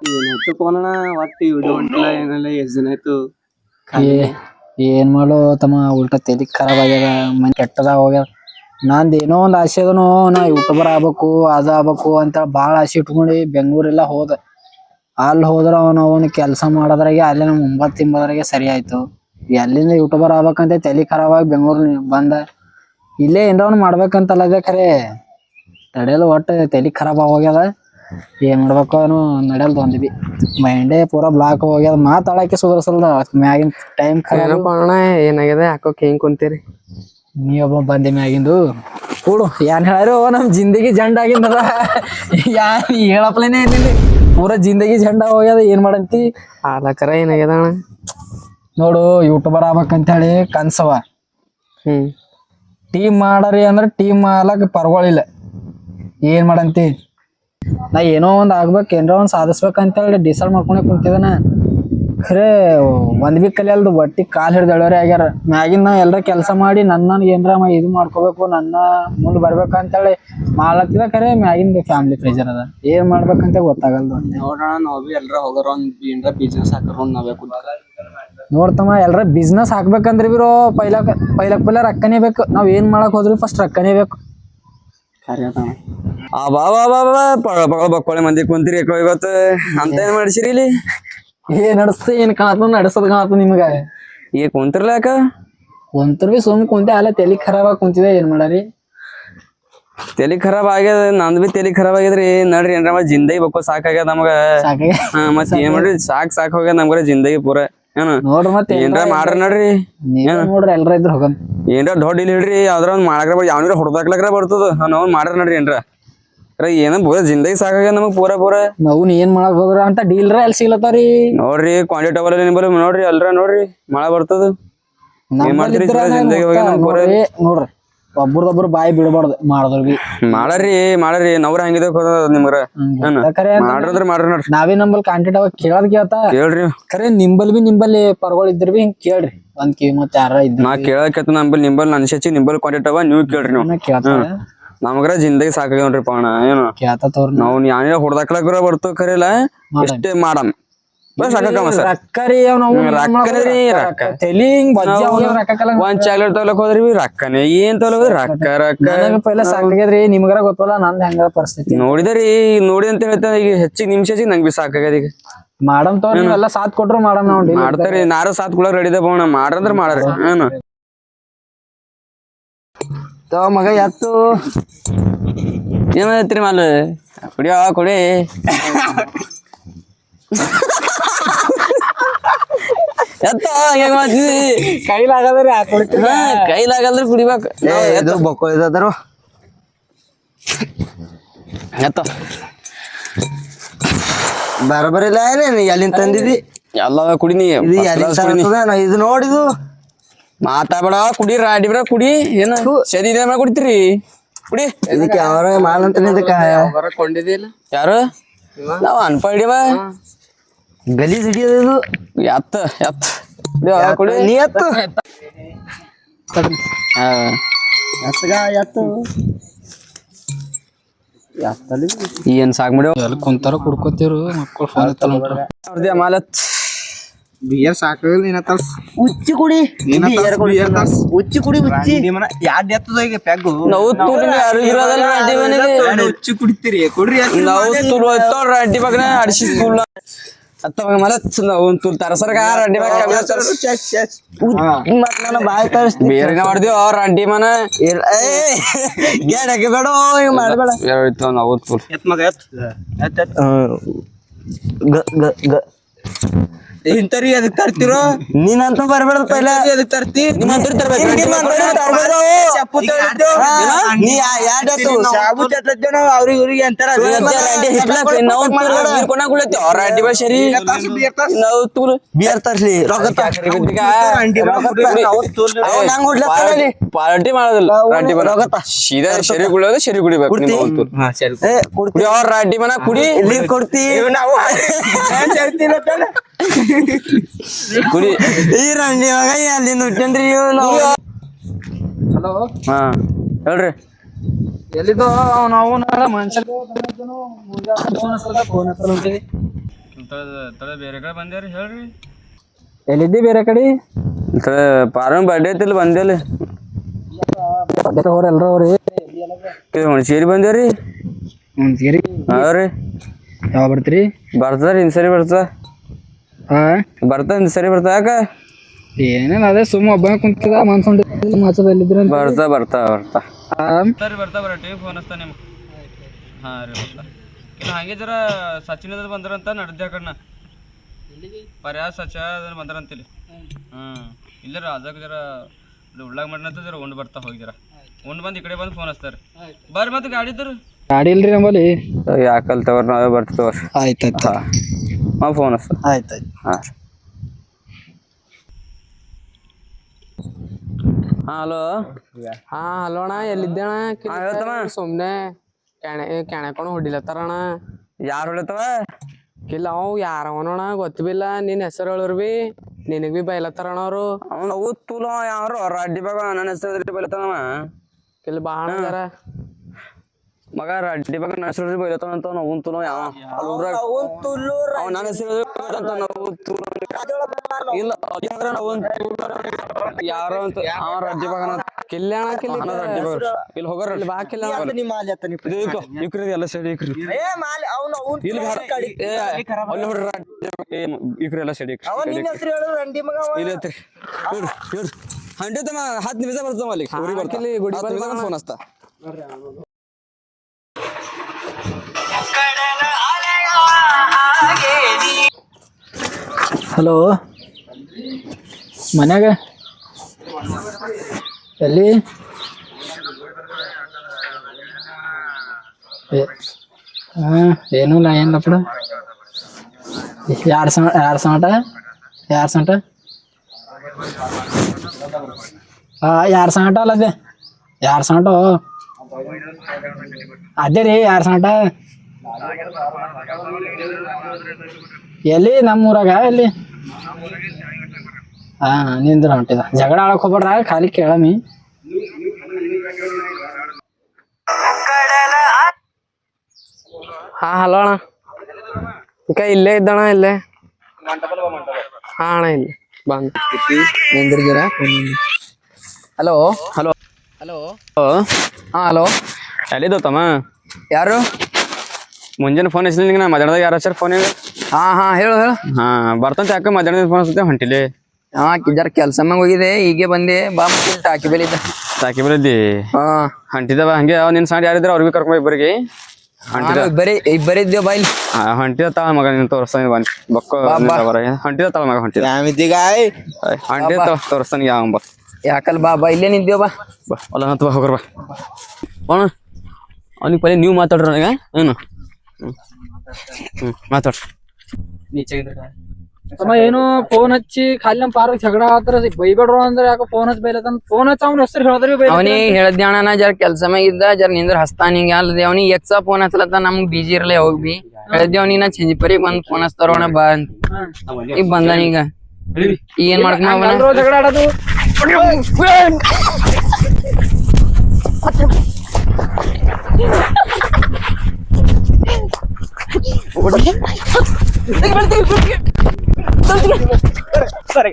ಏನಾಯ್ತು ಕೋನಣ್ಣ ಒಟ್ಟು ವಿಡಿಯೋ ಹೊಂಟಿಲ್ಲ ಏನಿಲ್ಲ ಎಷ್ಟು ದಿನ ಆಯ್ತು ಏನ್ ಮಾಡೋ ತಮ್ಮ ಉಲ್ಟಾ ತಲಿ ಖರಾಬ್ ಆಗ್ಯದ ಮನೆ ಕೆಟ್ಟದಾಗ ಹೋಗ್ಯದ ನಂದ್ ಏನೋ ಒಂದ್ ಆಸೆ ಅದನು ನಾ ಯೂಟ್ಯೂಬರ್ ಆಗ್ಬೇಕು ಅದ ಆಗ್ಬೇಕು ಅಂತ ಬಾಳ ಆಸೆ ಇಟ್ಕೊಂಡು ಬೆಂಗ್ಳೂರೆಲ್ಲ ಹೋದ ಅಲ್ಲಿ ಹೋದ್ರ ಅವನ ಕೆಲಸ ಮಾಡೋದ್ರಾಗೆ ಅಲ್ಲೇ ನಮ್ ಮುಂಬತ್ ತಿಂಬದ್ರಾಗೆ ಸರಿ ಆಯ್ತು ಎಲ್ಲಿಂದ ಯೂಟ್ಯೂಬರ್ ಆಗ್ಬೇಕಂತ ತಲಿ ಖರಾಬ್ ಆಗಿ ಬೆಂಗ್ಳೂರ್ ಬಂದ ಇಲ್ಲೇ ಏನ್ರ ಅವ್ನು ಮಾಡ್ಬೇಕಂತಲ್ಲದೆ ಖರೆ ತಡೆಯಲ್ಲ ಒಟ್ಟು ತಲಿ ಖರಾಬ್ ಹೋಗ್ಯದ ಏನ್ ಮಾಡ್ಬೇಕು ಅವನು ನಡೆಯಲ್ದು ಒಂದಿವಿ ಮೈಂಡೇ ಪೂರಾ ಬ್ಲಾಕ್ ಹೋಗ್ಯದ ಮಾತಾಡಕ್ಕೆ ಸುಧಾರಿಸಲ್ದ ಮ್ಯಾಗಿನ ಟೈಮ್ ಏನಪ್ಪ ಅಣ್ಣ ಏನಾಗಿದೆ ಹಾಕೋಕ್ ಹೆಂಗ್ ಕುಂತೀರಿ ನೀ ಒಬ್ಬ ಬಂದೆ ಮ್ಯಾಗಿಂದು ಕೂಡು ಏನ್ ಹೇಳಾರು ನಮ್ ಜಿಂದಗಿ ಜಂಡ ಆಗಿಂದದ ಯಾನ್ ಹೇಳಪ್ಲೇನೆ ಏನಿಲ್ಲ ಪೂರಾ ಜಿಂದಗಿ ಜಂಡ ಹೋಗ್ಯದ ಏನ್ ಮಾಡಂತಿ ಆಲಕರ ಏನಾಗ್ಯದ ಅಣ್ಣ ನೋಡು ಯೂಟ್ಯೂಬರ್ ಆಗ್ಬೇಕಂತ ಹೇಳಿ ಕನ್ಸವ ಟೀಮ್ ಮಾಡರಿ ಅಂದ್ರ ಟೀಮ್ ಮಾಡ್ಲಕ್ ಪರ್ಗಳಿಲ್ಲ ಏನ್ ಮಾಡಂತಿ ನಾ ಏನೋ ಒಂದ್ ಆಗ್ಬೇಕು ಏನ್ರ ಒಂದ್ ಸಾಧಿಸ್ಬೇಕಂತ ಹೇಳಿ ಡಿಸೈಡ್ ಮಾಡ್ಕೊಂಡೆ ಕುಂತಿದನ ಖರೆ ಒಂದ್ ಬಿ ಕಲಿಯಲ್ದು ಬಟ್ಟಿ ಕಾಲ್ ಹಿಡ್ದು ಎಳೋರೆ ಆಗ್ಯಾರ ಮ್ಯಾಗಿನ ನಾ ಎಲ್ರ ಕೆಲಸ ಮಾಡಿ ನನ್ನ ಏನ್ರ ಇದು ಮಾಡ್ಕೋಬೇಕು ನನ್ನ ಮುಂದ್ ಬರ್ಬೇಕಂತ ಹೇಳಿ ಮಾಡ್ಲತ್ತಿದ ಖರೆ ಮ್ಯಾಗಿಂದ ಫ್ಯಾಮಿಲಿ ಪ್ರೆಷರ್ ಅದ ಏನ್ ಮಾಡ್ಬೇಕಂತ ಗೊತ್ತಾಗಲ್ದು ನೋಡೋಣ ನಾವ್ ಬಿ ಎಲ್ರ ಹೋಗೋರ ಏನ್ರ ಬಿಸ್ನೆಸ್ ಹಾಕೋರ್ ನಾವೇ ನೋಡ್ತಮ್ಮ ಎಲ್ರ ಬಿಸ್ನೆಸ್ ಹಾಕ್ಬೇಕಂದ್ರೆ ಬಿರೋ ಪೈಲ ರೊಕ್ಕನೇ ಬೇಕು ನಾವ್ ಏನ್ ಮಾಡಕ್ ಹೋದ್ರಿ ಫಸ್ಟ್ ರೊಕ್ಕನೇ ಬೇಕು ಬಕ್ಕೊಳೆ ಮಂದಿ ಕುಂತಿರಿ ಇವತ್ತು ಅಂತ ಏನ್ ಮಾಡಿಸಿರಿ ಇಲ್ಲಿ ನಡಸ್ತ ಏನ್ ಕಾಣತ ನಡಸದ್ ಕಾಣತ ನಿಮ್ಗ ಈಗ ಕುಂತಿರ್ಲ ಯಾಕ ಕುಂತ್ರ ಬಿ ಸುಮ್ ಕುಂತೆ ಅಲ್ಲ ತಲಿ ಖರಾಬ್ ಆಗಿ ಕುಂತಿದೆ ಏನ್ ಮಾಡಾರಿ ತಲಿ ಖರಾಬ್ ಆಗ್ಯದ ನಂದ್ ಬಿ ತಲಿ ಖರಾಬ್ ಆಗ್ಯದ್ರಿ ನಡ್ರಿ ಏನ್ರ ಜಿಂದಗಿ ಬಕ್ಕೋ ಸಾಕಾಗ್ಯದ ನಮಗ ಮತ್ ಏನ್ ಮಾಡ್ರಿ ಸಾಕ್ ಹೋಗ್ಯದ ನಮ್ಗ ಜಿಂದಗಿ ಪೂರ ಏನ ನೋಡ್ರಿ ಮತ್ತೆ ಏನ್ರ ಮಾಡ್ರಿ ನಡ್ರಿ ನೋಡ್ರಿ ಎಲ್ರ ಇದ್ರ ಹೋಗನ್ ಏನ್ರ ದೊಡ್ಡ ಇಲ್ಲಿ ಹಿಡ್ರಿ ಯಾವ್ದ್ರ ಒಂದ್ ಮಾಡಕ್ರ ಯಾವ್ನಿರ ಹೊಡ್ದಾಕ್ಲಕ್ರ ಬರ್ತದ ನಾವ್ ಮಾಡ್ರಿ ನಡ್ರಿ ಏನ್ರ ಏನ ಪೂರ ಜಿಂದಗಿ ಸಾಕಾಗ್ಯದ ನಮಗ್ ಪೂರ ನಾವು ಏನ್ ಮಾಡಕ್ ಹೋದ್ರ ಅಂತ ಡೀಲ್ರ ಎಲ್ ಸಿಗ್ಲತ್ತಾರಿ ನೋಡ್ರಿ ಕ್ವಾಂಟಿಟಿ ಅವಲ್ ನಿಂಬಲ್ ನೋಡ್ರಿ ಎಲ್ರ ನೋಡ್ರಿ ಮಳ ಬರ್ತದ ಏನ್ ಮಾಡ್ತೀರಿ ಜಿಂದಗಿ ನೋಡ್ರಿ ಒಬ್ರದೊಬ್ರು ಬಾಯಿ ಬಿಡಬಾರ್ದು ಮಾಡಿದ್ರ ಬಿ ಮಾಡರಿ ನಾವ್ರ ಹಂಗಿದ ನಿಮ್ರ ಮಾಡ್ರಿ ನೋಡ್ರಿ ನಾವೇ ನಂಬಲ್ ಕಾಂಟ್ಯಾಕ್ಟ್ ಅವಾಗ ಕೇಳ್ರಿ ಖರೆ ನಿಂಬಲ್ಲಿ ಪರ್ಗಳು ಇದ್ರ ಬಿ ಹಿಂಗ್ ಕೇಳ್ರಿ ಒಂದ್ ಕಿವಿ ಮತ್ ಯಾರ ಇದ್ರ ನಾ ಕೇಳಕತ್ತ ನಿಂಬಲ್ ನನ್ ಶಚಿ ನಿಂಬಲ್ ಕಾಂಟ್ಯಾಕ್ಟ್ ಅವ ನೀವ್ ಕೇಳ್ರಿ ನೀವು ನಮಗ್ರ ಜಿಂದಗಿ ಸಾಕಾಗ ನೋಡ್ರಿ ಪಾಣ ಏನು ನಾವ್ ಯಾನ ಹೊಡ್ದಾಕ್ಲಕ್ರ ಬರ್ತು ಖರೇಲ ಎಷ್ಟೇ ಮಾಡಮ್ ಒಂದ್ ಚಾಕ್ಲೇಟ್ ತಗೊಳಕ್ ಹೋದ್ರಿ ರೊಕ್ಕನೆ ಏನ್ ತಗೊಳಕ್ ರೊಕ್ಕ ಸಾಕಾಗ್ಯದ್ರಿ ನಿಮ್ಗಾರ ಗೊತ್ತಲ್ಲ ನಂದ್ ಹೆಂಗ ಪರಿಸ್ಥಿತಿ ನೋಡಿದ್ರಿ ನೋಡಿ ಅಂತ ಹೇಳ್ತಾನ ಈಗ ಹೆಚ್ಚಿಗೆ ನಿಮಿಷ ನಂಗ್ ಬಿ ಸಾಕಾಗ್ಯದ ಈಗ ಮಾಡಮ್ ತೋರ್ ನೀವೆಲ್ಲ ಸಾಥ್ ಕೊಟ್ರು ಮಾಡಮ್ ನಾವ್ ಮಾಡ್ತಾರಿ ನಾರು ಸಾತ್ ಕೂಡ ರೆಡಿದ ಬೋಣ ಮಾಡ್ರಂದ್ರ ಮಾಡ್ರಿ ಏನು ಮಗ ಎತ್ತು ಏನ್ ಮಾಡತ್ರಿ ಮಾಲ್ ಕುಡಿಯೋ ಕುಡಿ ಎತ್ತ ಹೆಂಗ್ ಮಾಡ್ತಿದಿ ಕೈಲಾಗದ್ರಿ ಕೈಲಾಗಲ್ರಿ ಕುಡಿಬೇಕು ಬಕ್ಕೊಳಿದ್ರು ಎತ್ತ ಬರಬರಿಲ್ಲ ಏನೇನು ಎಲ್ಲಿಂದ ತಂದಿದಿ ಎಲ್ಲ ಕುಡಿ ನೀ ಇದು ನೋಡಿದು ಮಾತಾಡ ಕುಡಿ ರಾಡಿ ಬ್ರ ಕುಡಿ ಏನ ಸರಿ ಕುಡಿತೀರಿ ಕುಡಿ ಇದಕ್ಕೆ ಅವರ ಮಾಲಂತಾನೆ ಕೊಂಡಿದಿಲ್ಲ ಯಾರು ನಾವ್ ಅನ್ಪಡಿವ ಗಲೀಜ್ ಹಿಡಿಯೋದು ಎತ್ತ ಕುಡಿ ನೀ ಎತ್ತು ಏನ್ ಸಾಕ್ ಮಾಡ್ಯಾವ ಎಲ್ಲಿ ಕುಂತಾರ ಕುಡ್ಕೋತಿರು ಮಕ್ಕಳು ಫೋನ್ ಎತ್ತಲ್ಲ ಮಾಲತ್ ಬಿಯರ್ ಸಾಕಾಗಲ್ಲ ಉಚ್ಚಿ ಕುಡಿ ಉಚ್ಚಿ ಕುಡಿ ಉಚ್ಚಿ ಯಾಡ್ ಎತ್ತದ ಈಗ ಪೆಗ್ಗು ನಾವು ಯಾರು ಇರೋದಲ್ಲ ರೆಡ್ಡಿ ಮನೆಗೆ ಉಚ್ಚಿ ಕುಡಿತೀರಿ ಕೊಡ್ರಿ ನಾವು ರೆಡ್ಡಿ ಬಗ್ನ ಅಡಿಸಿ ಸ್ಕೂಲ್ ಅತ್ತ ಮಲತ್ ನಾವು ತುಲ್ ತರಸರ್ಗ ರೆಡ್ಡಿ ಬಗ್ ನಾನು ಬಾಯ್ ತರಿಸ್ತೀನಿ ಬೇರೆ ಮಾಡ್ದಿವ ರೆಡ್ಡಿ ಮನ ಗೇಡಕ್ಕೆ ಬೇಡ ಮಾಡಬೇಡ ನಾವು ತುಲ್ ಎತ್ ಮಗ ಎತ್ ಇಂತರಿ ಅದಕ್ಕೆ ತರ್ತಿರೋ ನೀನಂತೂ ಬರ್ಬೇಡ ಪೈಲ ಅದಕ್ಕೆ ತರ್ತಿ ನಿಮ್ಮಂತೂ ತರ್ಬೇಕು ಅವ್ರಿಗೆ ಇವ್ರಿಗೆ ಅಂತಾರ ಬಿಯರ್ ತರ್ಸ್ಲಿ ಪಾರ್ಟಿ ಮಾಡೋದಿಲ್ಲ ಸೀದಾ ಶರಿ ಕುಡಿಯೋದು ಶರಿ ಕುಡಿಬೇಕು ರಾಟಿ ಮನ ಕುಡಿ ಕೊಡ್ತೀವಿ ನಾವು ಕುಡಿ ಈ ರಂಡಿ ಮಗ ಅಲ್ಲಿಂದ ಹುಟ್ಟನ್ರಿ ಹಲೋ ಹಾ ಹೇಳ್ರಿ ಎಲ್ಲಿದ್ದೋ ನಾವು ಮನುಷ್ಯ ತಳ ಬೇರೆ ಕಡೆ ಬಂದ್ಯಾರಿ ಹೇಳ್ರಿ. ಎಲ್ಲಿದ್ದಿ ಬೇರೆ ಕಡೆ? ಪಾರನ್ ಬರ್ಡೇ ಐತಿಲ್ಲ ಬಂದೇಲಿ. ಅವ್ರ ಎಲ್ರ ಅವ್ರಿ ಹುಣಸೇರಿ ಬಂದೇವ್ರಿ. ಹುಣಸೇರಿ ಅವ್ರಿ ಯಾವಾಗ ಬರ್ತೀರಿ? ಬರ್ತಾರ ಇನ್ ಸರಿ ಬರ್ತಾ ಇನ್ ಸರಿ ಬರ್ತಾ ಯಾಕ ಏನೇನ ಅದೇ ಸುಮ್ಮ ಒಬ್ಬ ಕುಂತಿದ ಮನ್ಸೊಂಡ ಎಲ್ಲಿದ್ರ ಬರ್ತಾ ಬರಟಿ ಫೋನ್ ಹಚ್ತಾ ನಿಮ್ಗೆ. ಹಾಂ ರೀ ಬರ್ತಾ ಇಲ್ಲ ಹಂಗೆ ಜರ ಸಚಿನ್ ಅದ್ರ ಬಂದ್ರಂತ ನಡ್ದೆ ಕಣ್ಣ ಪರ್ಯಾಸ ಸಚ ಬಂದ್ರಂತಿಲ್ಲಿ. ಇಲ್ಲ ರೀ ಅದಕ್ಕೆ ಜರ ಉಳ್ಳಾಗ ಮಾಡ್ನಂತ ಜರ ಉಂಡು ಬರ್ತಾ ಹೋಗಿ ಜರ ಉಂಡು ಬಂದು ಈ ಕಡೆ ಬಂದು ಫೋನ್ ಹಚ್ತಾರೆ ಬರ್ರಿ ಮತ್ತೆ ಗಾಡಿ ಇದ್ದರು ಗಾಡಿ ಇಲ್ರಿ ನಮ್ಮಲ್ಲಿ. ಯಾಕಲ್ ತಗೋರ್ ನಾವೇ ಬರ್ತೀವಿ. ಆಯ್ತಾಯ್ತು ಫೋನ್ ಹಚ್ತ. ಆಯ್ತಾಯ್ತು. ಹಾಂ ಹಲೋ. ಹಲೋ ಅಣ್ಣ ಎಲ್ಲಿದ್ದೇಣ? ಸುಮ್ನೆ ಕ್ಯಾಣೆಕೊಂಡು ಹೊಡಿಲತ್ತಾರಣ. ಯಾರು ಹೊಡಿತಾವ? ಇಲ್ಲ ಅವ್ ಯಾರವನೋಣ ಗೊತ್ತಿಲ್ಲ. ನಿನ್ನ ಹೆಸರು ಹೇಳೋರು ಬಿ ನಿನಗ್ ಬಿ ಬೈಲತ್ತಾರಣ ಅವರು. ಅವ್ನು ತುಲ ಯಾರು ರಡ್ಡಿ ಬಾಗ ನನ್ನ ಹೆಸರು ಬೈಲತ್ತಾನವ. ಇಲ್ಲಿ ಬಾಣ ಜರ ಮಗ ರಡ್ಡಿ ಬಾಗ ನನ್ನ ಹೆಸರು ಬೈಲತ್ತಾನಂತ ನಾವು ತುಲ ಯಾವ ನನ್ನ ಹೆಸರು ಇಲ್ಲ ಯಾರೋ ಅಂತ ರಡ್ಡಿ ಬಾಗ ಕಿಲ್ಲಾಣ ರಡ್ಡಿ ಬಾಗ ಇಲ್ಲಿ ಹೋಗಾರ ಇಲ್ಲಿ ಬಾ ಕಿಲ್ಲ ಇಕ್ರಿ ಎಲ್ಲ ಸೈಡ್ ಇಕ್ರಿ ಇಲ್ಲಿ ಇಕ್ರಿ ಎಲ್ಲ ಸೈಡ್ ಇಲ್ಲಿ ಹತ್ರಿ ಹಂಡಿ ತಮ್ಮ 10 ನಿಮಿಷ ಬರ್ತಮ್ಮ ಅಲ್ಲಿ ಬರ್ತಿಲ್ಲಿ ಗುಡಿ ಫೋನ್ ಹಚ್ತಾ. ಹಲೋ ಮನ್ಯಾಗ ಎಲ್ಲಿ? ಏನೂ ಇಲ್ಲ ಏನಪ್ಪ. ಯಾರು ಸಂಟ ಯಾರು ಸಂಟ ಅಲ್ಲದೆ ಯಾರು ಸಂಟ ಅದೇ ರೀ ಯಾರು ಸಂಟ ಎಲ್ಲಿ ನಮ್ಮೂರಾಗ ಎಲ್ಲಿ? ನಿಂದ್ರ ಹೊಂಟಿದ ಜಗಳ ಆಡಕ್ ಹೋಗ್ಬೇಡ್ರ ಖಾಲಿ ಕೇಳಮಿ. ಹಲೋ ಅಣ್ಣ ಇಲ್ಲೇ ಇದ್ದಣ್ಣ ಇಲ್ಲೇ. ಅಣ್ಣ ಇಲ್ಲಿ ಬಂದ್ ನಿಂದ್ರಗಿರ. ಹಲೋ ಹಲೋ ಹಲೋ ಹಲೋ ಎಲ್ಲಿದ್ದು ತಮ್ಮ? ಯಾರು? ಮುಂಜಾನೆ ಫೋನ್ ಹಚ್ಚಿಲ್ಲ ನಿಂಗೆ ನಾ ಮಧ್ಯಾಹ್ನದಾಗ ಯಾರು ಹಚ್ಚಾರ ಫೋನ್? ಹೇಳು ಬರ್ತಂತ ಯಾಕೆ ಮಧ್ಯಾಹ್ನದ ಫೋನ್ ಹಚ್ಚಿದ್ದೆ ಹೊಂಟಿಲಿ. ಜರ ಕೆಲ್ಸ ಮ್ಯಾಗ ಹೋಗಿದೆ ಹೀಗೆ ಬಂದೆ ಬಾ ಮತ್ತೆ ಟಾಕಿ ಬೆಲೆ ಇದ್ದ ಸಾಕಿ ಬರದ್ದಿ ಹೊಂಟಿದವ ಹಂಗೆ ನಿನ್ ಸಾಂಡ್ ಯಾರಿದ್ರ ಅವ್ರಿಗೆ ಕರ್ಕೊಂಡ್ ಇಬ್ಬರಿಗೆ ಇಬ್ಬರಿದ್ದೇವ್ ಬಾಯ್ಲಿ. ಹೊಂಟಿದ ತಾಳ ಮಗ ನೀನ್ ತೋರಿಸ್ತಾನೆ ಬಕ್ಕ ಹೊಂಟಿದ ತಾಳ ಮಗ ಹೊಂಟಿದ ಹೊಂಟಿದ ತೋರಿಸ್ತಾನೆ ಯಾವ ಬಾ ಯಾಕಲ್ ಬಾ ಇಲ್ಲೇ ನಿಂತೇವ್ ಬಾ ಅಲ್ಲ ಬಾ ಹೋಗ್ರ ಬಾ ಅಣ್ಣ ಅವ್ನಿಗೆ ಪರಿ ನೀವು ಮಾತಾಡ್ರ ನನಗ ಏನು ಮಾತಾಡ್ರಿ. ಏನು ಫೋನ್ ಹಚ್ಚಿ ಖಾಲಿ ನಮ್ ಪಾರ್ಕ್ ಜಗಳ ಆತರ ಬೈಬೇಡ್ರು ಅಂದ್ರೆ ಯಾಕ ಫೋನ್ ಹಚ್ಚಿ ಬೈಲತ್ತನ್. ಫೋನ್ ಹಚ್ಚ ಅವ್ನ ಹೆಸರು ಹೇಳಿದ್ರಿ ಅವನಿಗೆ ಹೇಳ್ದೆ ಅಣ್ಣ ಜರ ಕೆಲ್ಸ ಮ್ಯಾಗ ಇದ್ದ ಜರ ನಿಂದ್ರ ಹಸ್ತಾನಿಗೆ ಅಲ್ರಿ ಅವ್ನಿಗೆ ಎಕ್ಸಾ ಫೋನ್ ಹಚ್ಚಲತ್ತ ನಮ್ಗ್ ಬಿಜಿ ಇರ್ಲಿ ಹೋಗ್ ಬಿ ಹೇಳ್ದೆ ಅವ್ನಿಗೆ ನಾ ಸಂಜಿಪರಿಗೆ ಬಂದ್ ಫೋನ್ ಹಚ್ತಾರೋಣ ಬಾ ಅಂತ ಈಗ ಬಂದಾನೀಗ ಏನ್ ಮಾಡ್ಕೊಂಡ್ ಜಗಳ ಆಡೋದು ಸರಿ